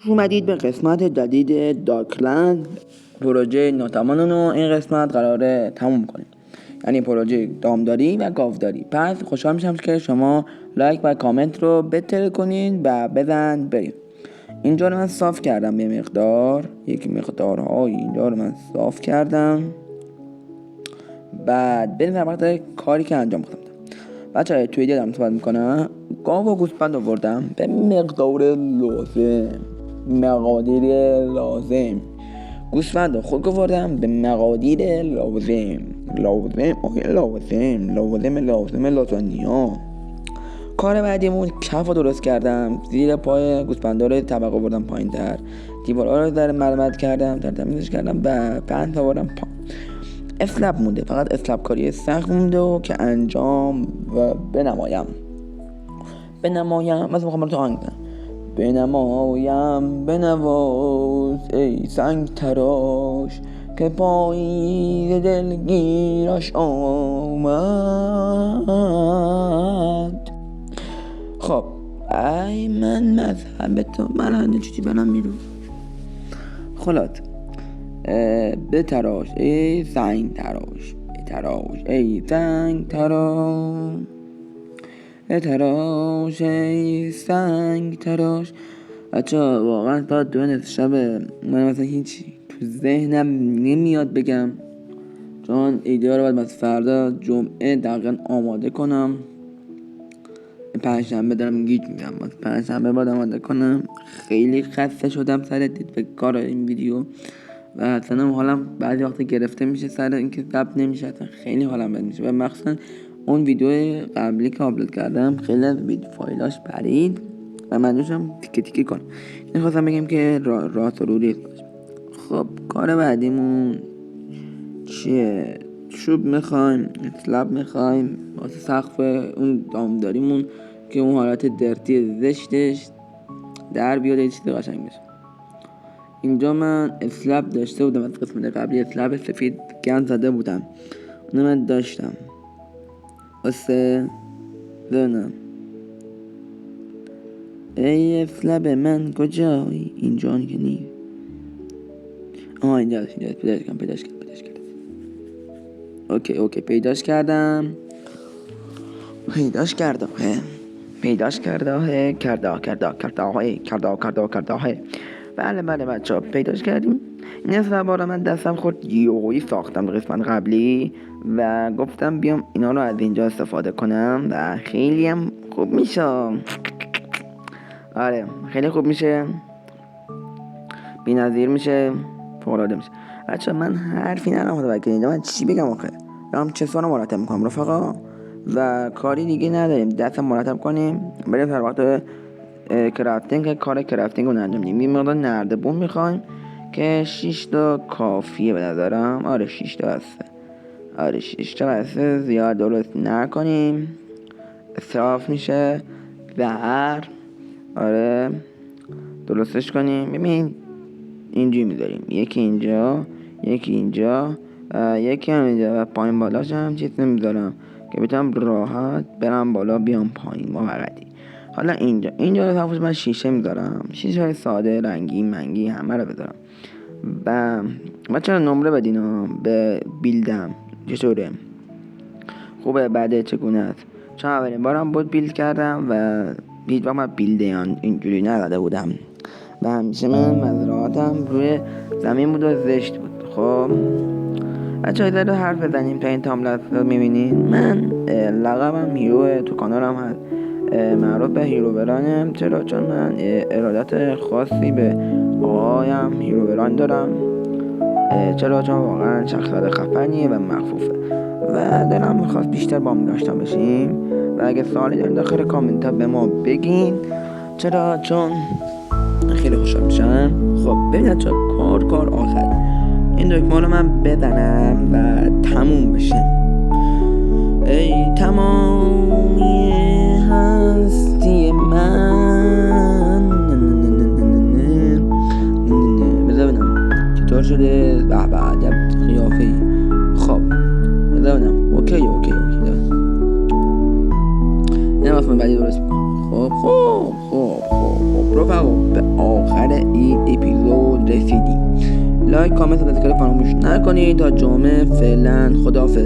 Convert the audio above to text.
اومدید به قسمت جدید دارکلند. پروژه ناتمام رو این قسمت قراره تموم کنیم، یعنی پروژه دامداری و گاوداری. پس خوشحال میشم که شما لایک و کامنت رو بتره کنین و بزن بریم. اینجا رو من صاف کردم به مقدار، یک مقدارهای اینجا رو من صاف کردم. بعد بریم در وقت کاری که انجام خواهم داد. بچه‌ها توی دلم صحبت میکنم. گاو و گوسفند آوردم به مقدار لازم، مقادیر لازم. گوسفند خود آوردم به مقادیر لازم. لازم. کار بعدیمون کف رو درست کردم. زیر پای گوسفندا رو طبقه آوردم پایین تر. دیوارها رو در مرمت کردم، در تمیزش کردم و بند آوردم پایین. اسلب مونده، فقط اسلب کاری سخت مونده و که انجام و بنمایم. مثل میخوام تو آهنگ بنواز ای سنگ تراش که پاییز دلگیرش آمد. خب ای من مذهب تو من چیزی برم میرو خلات بتراش ای سنگ تراش، بتراش ای سنگ تراش، بتراش ای سنگ تراش. بچه واقعا تا 2 شب من مثلا هیچی تو ذهنم نمیاد بگم، چون ایده رو باید از فردا جمعه دقیقا آماده کنم. پنجشنبه دارم گیج میگم، پنجشنبه باید آماده کنم. خیلی خسته شدم سر دید کار این ویدیو و اصلا حالم بعضی وقتا گرفته میشه سر اینکه ضبط نمیشه. اصلا خیلی حالم بد میشه و مخصوصا اون ویدیو قبلی که آپلود کردم خیلی از فایلاش پرید و من داشتم تیکه تیکه کنم. نخواستم بگم که راست و روری. خب کار بعدیمون چیه؟ چوب میخوایم، اسلب میخوایم واسه سقف اون دامداریمون که اون حالت درتی زشتش در بیاد یه چیز قشنگ بشه. اینجا من اسلب داشته بودم از قسمت قبلی، اسلب سفید گند زده بودم، اونو من داشتم واسه دونم. ای اسلب من کجایی؟ اینجا که نی. اینجا پیداش کردم. اوکی پیداش کردم. بله بچه ها پیداش کردیم. این اسلب رو من دستم خورد یوهی ساختم قسمت قبلی و گفتم بیام اینا رو از اینجا استفاده کنم و خیلی هم خوب میشه. آره خیلی خوب میشه، بی‌نظیر میشه، فوق‌العاده میشه. بچه من حرفی ندارم بگم، من چی بگم آخه؟ دارم چسبانو مرتب میکنم رفقا و کاری دیگه نداریم. دستم مرتب کنیم بریم در وقت کرافتینگ. کار کرافتینگ رو انجام میدیم. این مقدار نردبون میخوایم که 6 تا کافیه به نظرم. آره 6 تا بسته. زیاد درست نکنیم، اسراف میشه. آره درستش کنیم. ببین اینجوری میذاریم، یکی اینجا یکی هم اینجا و پایین بالاش هم چیز نمیذارم که بتونم راحت برم بالا بیام پایین با وقتی. حالا اینجا رو تفاوت من شیشه میذارم، شیشه های ساده رنگی منگی همه رو بذارم و بچه‌ها نمره بدین به بیلدم چطوره، خوبه بعد چگونه است. چون اولین بارم بود بیلد کردم و هیچ وقت من بیلد اینجوری نزده بودم و همیشه من مزرعاتم روی زمین بود و زشت بود. خب بچه‌ها داره حرف بزنیم تا این تاملت رو میبینین. من لقبم هیروه، تو کانالم هست معروف به هیرو برانم. چرا؟ چون من ارادت خاصی به آقایم هیرو بران دارم. چرا؟ چون واقعا شخصیت خفنیه و مخفوفه و دلم میخواست بیشتر با هم داشته باشیم و اگه سوالی دارین داخل کامنت ها به ما بگین. چرا؟ چون خیلی خوشحال میشم. خب ببینید چه کار آخر این دکمه رو من بزنم و تموم بشه. ای تمامی هستی من. بذار ببینم چطور شده. به عجب قیافه ای. خب بذار ببینم. اوکی این واسه من بعدی درست میکنم. خب رفقا آخر این اپیزود رسیدیم. لایک، کامنت و تذکر فراموش نکنید. تا جمعه فعلا خداحافظ.